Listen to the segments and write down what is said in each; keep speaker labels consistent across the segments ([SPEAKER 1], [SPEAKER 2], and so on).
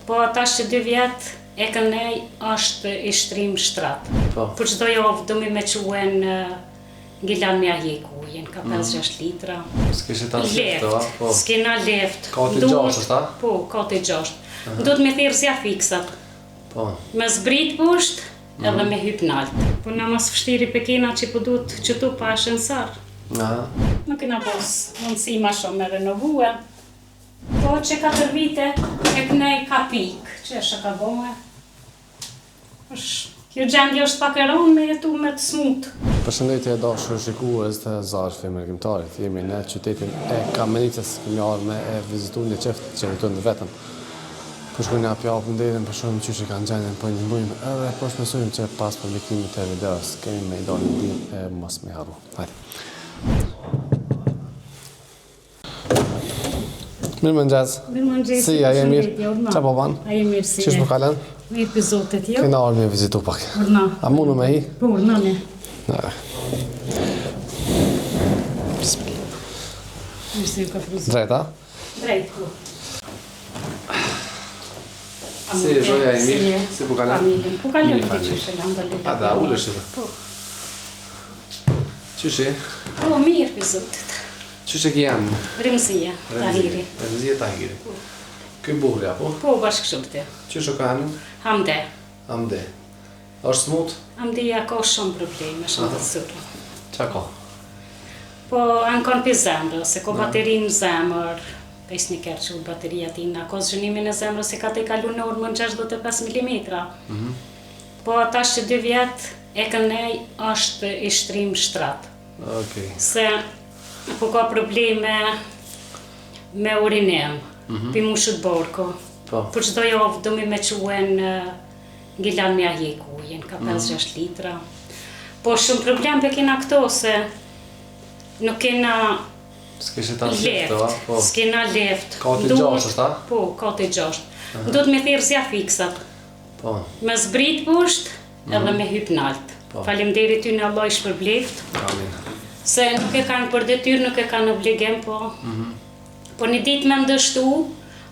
[SPEAKER 1] Po tash që 2 vjet e kënej është i shtrim shtrat.
[SPEAKER 2] Po.
[SPEAKER 1] Për çdo javë do me quen Gilan me ajek ujin, ka 5-6 litra.
[SPEAKER 2] S'kishit asë leftë, a? Po.
[SPEAKER 1] S'kena left.
[SPEAKER 2] Ka të 6, është ta?
[SPEAKER 1] Po, ka të 6. Do të me thirësja fiksat.
[SPEAKER 2] Po.
[SPEAKER 1] Me zbrit poshtë edhe me hyp nalt. Po na mas fështiri pekina që po duhet që tu pa shënsar.
[SPEAKER 2] Aha.
[SPEAKER 1] Nuk kena pos mundësi ma shumë me renovue. Po që 4 vite e kënej ka pik, që është ka bome. Kjo gjendje është pak e ronë me jetu me të smut.
[SPEAKER 2] Përshëndetje e dashur shikues të Zarfi Mërgjimtarit. Jemi në qytetin e Kamenicës, kemi ardhur me e vizitu një qeft që jetojnë vetëm. Po shkojnë hapja përndetin, për shumë qysh e kanë gjendjen, po një mbujmë edhe po shpresojmë që pas publikimit të videos kemi me i dalë një din e mos me harru. Hajde. Mirëmëngjes.
[SPEAKER 1] Mirëmëngjes.
[SPEAKER 2] Si, a je mirë? Qa po ban?
[SPEAKER 1] A je mirë si
[SPEAKER 2] Qysh po kalen?
[SPEAKER 1] Mirë për zotet jo?
[SPEAKER 2] Kena ardhur me vizitu pak.
[SPEAKER 1] Urna.
[SPEAKER 2] A mundu me hi?
[SPEAKER 1] Po, urna ne.
[SPEAKER 2] Bismillah.
[SPEAKER 1] Mirë si ju ka frizu.
[SPEAKER 2] Drejta?
[SPEAKER 1] Drejt, po.
[SPEAKER 2] Si, zoja e mirë? Si po kalen?
[SPEAKER 1] Familjen. Po kalen
[SPEAKER 2] Mirë,
[SPEAKER 1] të qështë e landa lida.
[SPEAKER 2] A da, ullësh edhe?
[SPEAKER 1] Po.
[SPEAKER 2] Qysh e?
[SPEAKER 1] Po, mirë për zotet.
[SPEAKER 2] Qysh e ki janë?
[SPEAKER 1] Rëmëzia, Tahiri.
[SPEAKER 2] Rëmëzia Tahiri. Këj buhri, apo?
[SPEAKER 1] Po, bashkëshurte.
[SPEAKER 2] Qysh o ka hanë?
[SPEAKER 1] Hamde.
[SPEAKER 2] Hamde. është smut?
[SPEAKER 1] Hamdeja ka shumë probleme, shumë të sërë.
[SPEAKER 2] Qa ka?
[SPEAKER 1] Po, anë kanë për zemrë, se ko bateri në zemër, pes një kërë që u bateria tina, ka zhënimin e zemrë, se ka te kalu në urmën 65 mm. Po, tash që 2 vjet e kënej është i shtrim shtrat.
[SPEAKER 2] Okej.
[SPEAKER 1] Se po ka probleme me urinem, për mushët borko.
[SPEAKER 2] Po.
[SPEAKER 1] Për çdo javë do me quen Gilan me ajek ujin, ka 5-6 litra. Po shumë problem për kena këto, se nuk kena
[SPEAKER 2] S'kishit asë leftë, a? Po.
[SPEAKER 1] s'kena left.
[SPEAKER 2] Ka të 6, është ta?
[SPEAKER 1] Po, ka të 6. Do të me thirësja fiksat.
[SPEAKER 2] Po.
[SPEAKER 1] Me zbrit poshtë edhe me hyp nalt.
[SPEAKER 2] Po.
[SPEAKER 1] Faleminderit ty në Allah i shpërbleft.
[SPEAKER 2] Amin.
[SPEAKER 1] Se nuk e kanë për detyrë, nuk e kanë obligim, po. Po një ditë me ndështu,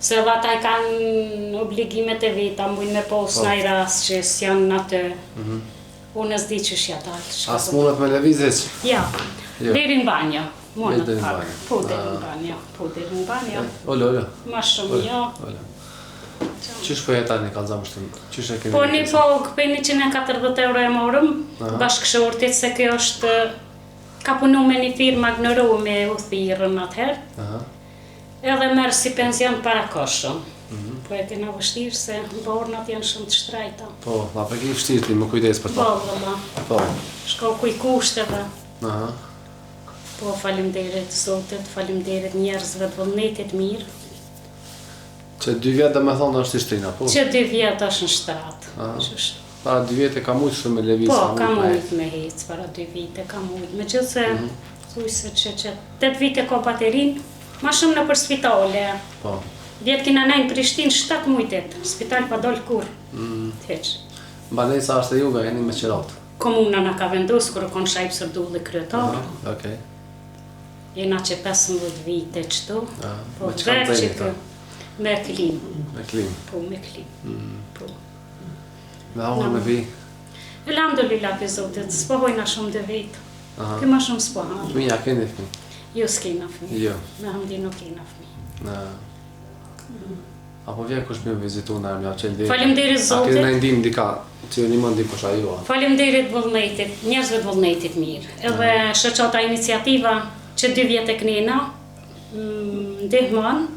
[SPEAKER 1] se edhe ata i kanë obligimet e veta, mbujnë me posë në i rast që s'janë në atë. Unë s'di që shja talë.
[SPEAKER 2] As mundet me levizit?
[SPEAKER 1] Ja,
[SPEAKER 2] Jo.
[SPEAKER 1] deri në banjo. Mundet
[SPEAKER 2] Deri në
[SPEAKER 1] pak.
[SPEAKER 2] banjo.
[SPEAKER 1] Po, deri në banjo. Po, deri në banjo.
[SPEAKER 2] Olle, olle.
[SPEAKER 1] Ma shumë, jo.
[SPEAKER 2] Olle. Qysh po jetani ka zamë shtënë? Qysh e kemi?
[SPEAKER 1] Po, një pogë për 140 euro e morëm, bashkëshortit, se kjo është, ka punu me një firma Gnëru me uthirën atëherë.
[SPEAKER 2] Aha.
[SPEAKER 1] Edhe merë si pension para koshëm. Po e kena vështirë se bornat janë shumë të shtrajta.
[SPEAKER 2] Po, na për ki fështirë ti, më kujdes për ta.
[SPEAKER 1] Po, vëlla.
[SPEAKER 2] Po.
[SPEAKER 1] Shko kuj kushteve.
[SPEAKER 2] Aha.
[SPEAKER 1] Po, falimderit Zotit, falimderit njerëzve të vullnetit mirë.
[SPEAKER 2] Që 2 vjetë dhe me thonë është i shtrina, po?
[SPEAKER 1] Që 2 vjetë është në shtratë.
[SPEAKER 2] Aha. Para 2 vjetë e ka mujtë shumë me levizë.
[SPEAKER 1] Po, ka mujtë me hecë, para 2 vite ka mujtë. Me gjithë se, thuj se që 8 vite ka baterin, ma shumë në për spitale.
[SPEAKER 2] Po.
[SPEAKER 1] Vjetë kina nejnë Prishtinë 7 mujtet, spital pa dollë kur. Heq.
[SPEAKER 2] Banesa është e juve, jeni me qiratë.
[SPEAKER 1] Komuna na ka vendosë, kërë konë shajpë sërdulli kryetarë.
[SPEAKER 2] Okej.
[SPEAKER 1] Jena që 15 vite qëtu. Po,
[SPEAKER 2] Me çka
[SPEAKER 1] vetë që
[SPEAKER 2] nxenit,
[SPEAKER 1] kë. Me klim.
[SPEAKER 2] Me klim.
[SPEAKER 1] Po, me klim. Po.
[SPEAKER 2] Me hangër me vi.
[SPEAKER 1] Elhamdulillah për Zotit, s'pohojna shumë dhe vetë.
[SPEAKER 2] Aha.
[SPEAKER 1] Këma shumë s'pohajna.
[SPEAKER 2] Fëmija, keni fëmi?
[SPEAKER 1] Jo s'kena fëmi.
[SPEAKER 2] Jo.
[SPEAKER 1] Me hamdi nuk kena fëmi.
[SPEAKER 2] Në... Apo vjen kush me vizitu në armja që ndi...
[SPEAKER 1] Faleminderit
[SPEAKER 2] A
[SPEAKER 1] Zotit.
[SPEAKER 2] keni në ndim dika, që një më ndim kusha ju, a?
[SPEAKER 1] Faleminderit vullnetit, njerëzve të vullnetit mirë. Edhe shoqata iniciativa që 2 vjet e knena, ndihmon,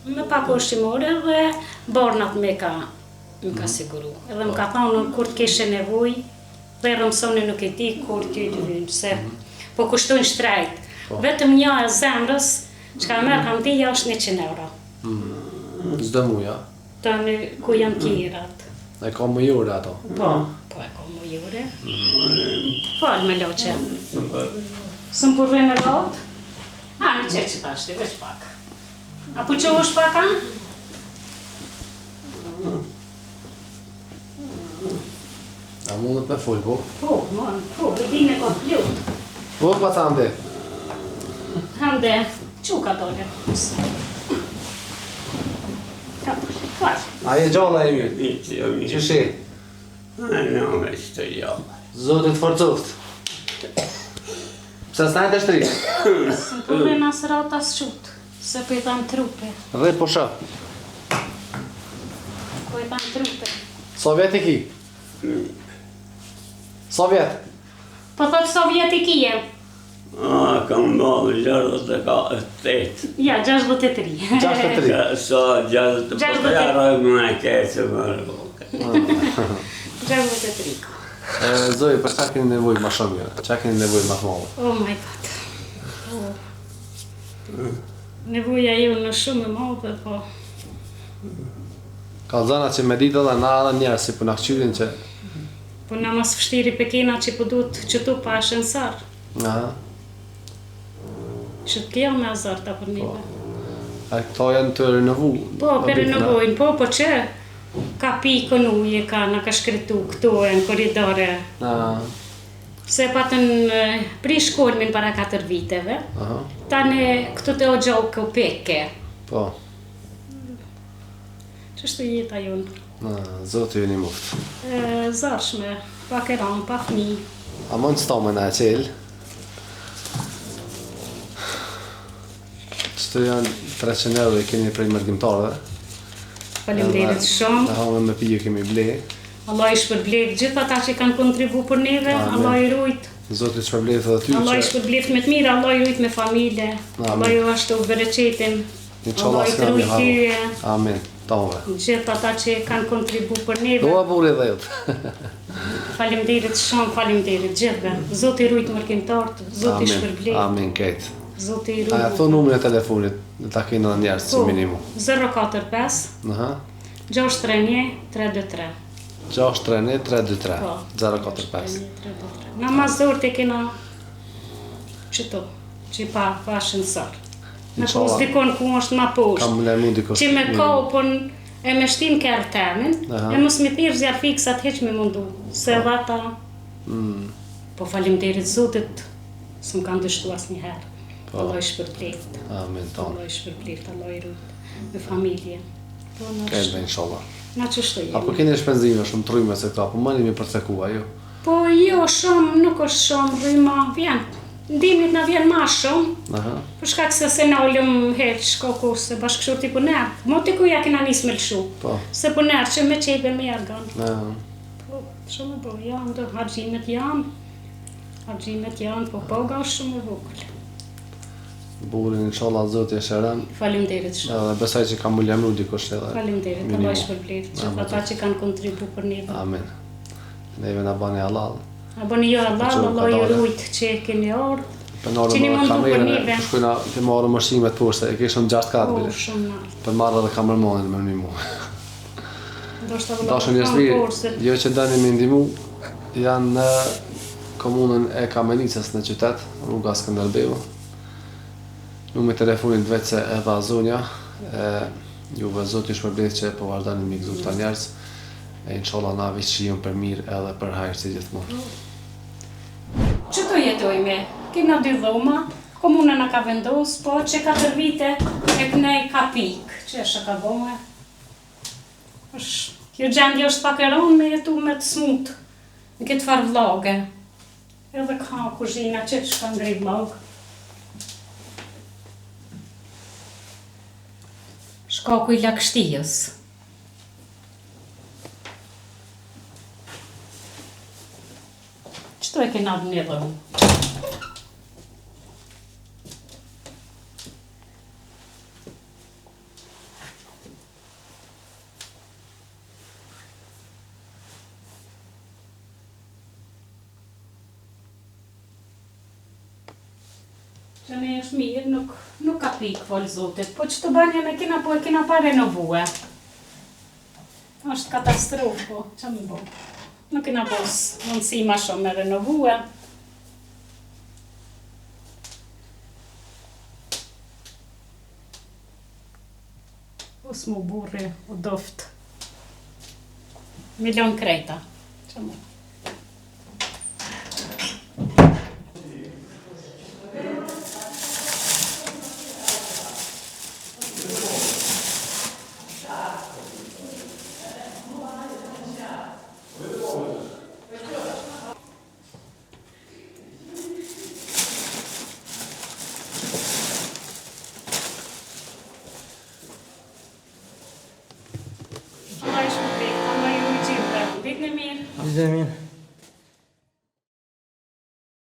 [SPEAKER 1] me pak ushqimore dhe bornat me ka siguru. Edhe më ka thonë kur të kishe nevoj, dhe rëmsoni nuk e di kur t'ju të vynë, se po kushtojnë shtrejt. Vetëm një e zemrës, që ka merë hamdija është 100 euro.
[SPEAKER 2] Zdo muja?
[SPEAKER 1] Të në ku janë tjirat.
[SPEAKER 2] E ka më jure ato?
[SPEAKER 1] Po e ka më jure. Falë me loqe. Së më përve me lot? A, në që që tashti, veç pak. A po që është pak, a?
[SPEAKER 2] A mundet me full, po?
[SPEAKER 1] Po, e dine ka të plut.
[SPEAKER 2] Po, pa të ande?
[SPEAKER 1] Hande, që ka dole? Ka dole. Fal.
[SPEAKER 2] A je gjalla e mirë?
[SPEAKER 3] Mirë.
[SPEAKER 2] Qëshi?
[SPEAKER 3] Në me që gjalla.
[SPEAKER 2] Zotit forcoft. Pse s'na e të shtri?
[SPEAKER 1] Po dhe nas rata s'qut, se po i tham trupe.
[SPEAKER 2] Dhe po shë.
[SPEAKER 1] Po i tham trupe.
[SPEAKER 2] Sovjet i ki? Sovjet?
[SPEAKER 1] Po thot Sovjet i kije.
[SPEAKER 3] Kam bërë 68.
[SPEAKER 1] Ja, 63.
[SPEAKER 2] 63.
[SPEAKER 3] So, 63 jarë më e keqë mërë.
[SPEAKER 1] 63.
[SPEAKER 2] Zoj, për qa keni nevoj ma shumë jërë? Qa keni nevoj ma të madhe?
[SPEAKER 1] Oh my god. Oh. Nevoja ju në shumë e madhe, po...
[SPEAKER 2] Ka zana që me ditë dhe na edhe njerë si për në këqyrin që...
[SPEAKER 1] Po na mas fështiri pekena që po duhet që tu pa shënsar.
[SPEAKER 2] Aha.
[SPEAKER 1] Që t'kja me azarta për njëve.
[SPEAKER 2] A këto janë të renovu?
[SPEAKER 1] Po, për renovojnë, po që ka pikën uje, ka shkretu këtu e në koridore. Se patën pri shkollmin para 4 viteve, tani këtu të o gjohë kë peke.
[SPEAKER 2] Po.
[SPEAKER 1] Qështu jeta jonë?
[SPEAKER 2] Zotë ju një muftë.
[SPEAKER 1] Zarshme, pa keran, pa fmi.
[SPEAKER 2] A mund s'to me në e qelë? Qëtu janë 300 euro i keni prej mërgjimtarëve.
[SPEAKER 1] Faleminderit shumë.
[SPEAKER 2] Në hongën me pijë kemi ble.
[SPEAKER 1] Allah i shpërbleft gjithë ata që kanë kontribu për neve, Allah i rujt.
[SPEAKER 2] Zotë i shpërbleft edhe ty që...
[SPEAKER 1] Allah i shpërbleft me të mirë, Allah i rujt me familje. Allah i ashtu bereqetin. Allah i të rujt tyje.
[SPEAKER 2] Amin. Tove.
[SPEAKER 1] Gjithë ata që kanë kontribu për neve.
[SPEAKER 2] Doa buri dhe jëtë.
[SPEAKER 1] Faleminderit shumë, faleminderit gjithëve. Zotë i rujt mërkimtartë, Zotë i shpërbleft.
[SPEAKER 2] Amin, kejtë.
[SPEAKER 1] Zotë i rujt.
[SPEAKER 2] A thonë numrin e telefonit, në ta kena në njerës që minimu.
[SPEAKER 1] 045 631 323.
[SPEAKER 2] 631 323. 045.
[SPEAKER 1] Nga ma zorë të kena qëto, që pa shënsar. Me pos dikon ku është ma poshtë.
[SPEAKER 2] Kam në mundi kështë.
[SPEAKER 1] Që me kopën e me shtin kërë temin, e mos me thirë zjarë fiksat heq me mundu. Se dhe ata, po faleminderit Zotit, së më kanë dështu asë njëherë. Allah i shpërbleft.
[SPEAKER 2] Amin, tonë.
[SPEAKER 1] Allah i shpërbleft, Allah i rujt. Me familje.
[SPEAKER 2] Kejtë dhe inshallah.
[SPEAKER 1] Na që shto jemi.
[SPEAKER 2] Apo keni shpenzime shumë trujme se këta, apo mëni mi përcekua, jo?
[SPEAKER 1] Po jo, shumë, nuk është shumë, rryma, vjen. Ndimit na vjen ma shumë, për shkak se na ullëm heq, shkoku se bashkëshorti për nërë. Mo të kuja kena nisë me lëshu, se për nërë që me qebe me ergan. Po, shumë e bo, janë, do hargjimet janë, po poga është shumë e vogël.
[SPEAKER 2] Burin, inshallah, Zotë i shërën.
[SPEAKER 1] Faleminderit shumë.
[SPEAKER 2] Edhe besaj që kam më lemru dikush edhe.
[SPEAKER 1] Faleminderit, Allah i shpërbleft, që ata që kanë kontribu për neve.
[SPEAKER 2] Amin. Neve na bani halal.
[SPEAKER 1] A bëni jo halal, Allah i rujt që e keni orë. Që një mundu për neve.
[SPEAKER 2] Për shkujna të marrë mëshimet poshte, e kishëm 6 katë bile.
[SPEAKER 1] Shumë nalë.
[SPEAKER 2] Për marrë edhe kamermanin me një mu. Dashën njësri, jo që dani me ndimu, janë në komunën e Kamenicës në qytet, rruga Skënderbeu. Numri i telefonit vetë se e dha zonja, juve Zoti ju shpërblet që po vazhdoni me gëzu këta njerëz, e inshallah na vishijmë për mirë edhe për hajër si gjithmonë.
[SPEAKER 1] Që të jetojme? Kena 2 dhoma, komuna na ka vendos, po që 4 vite e kënej ka pikë, që është ka bome. Kjo gjendje është pak e ronë me jetu me të smutë, në këtë farë vloge. Edhe ka kuzhina që shka ngri vlog. Shkaku i lakështijës. Qëto e kena dë një dhëmë? Që ne është mirë, nuk ka pikë, folë Zotit, po që të banje me kena, po e kena pa renovue. është katastrofë, po, që më bo. Nuk kena bos mundësi ma shumë me renovue. S'mu burri, u doft. Milion krejta, që më.
[SPEAKER 4] dhe mirë.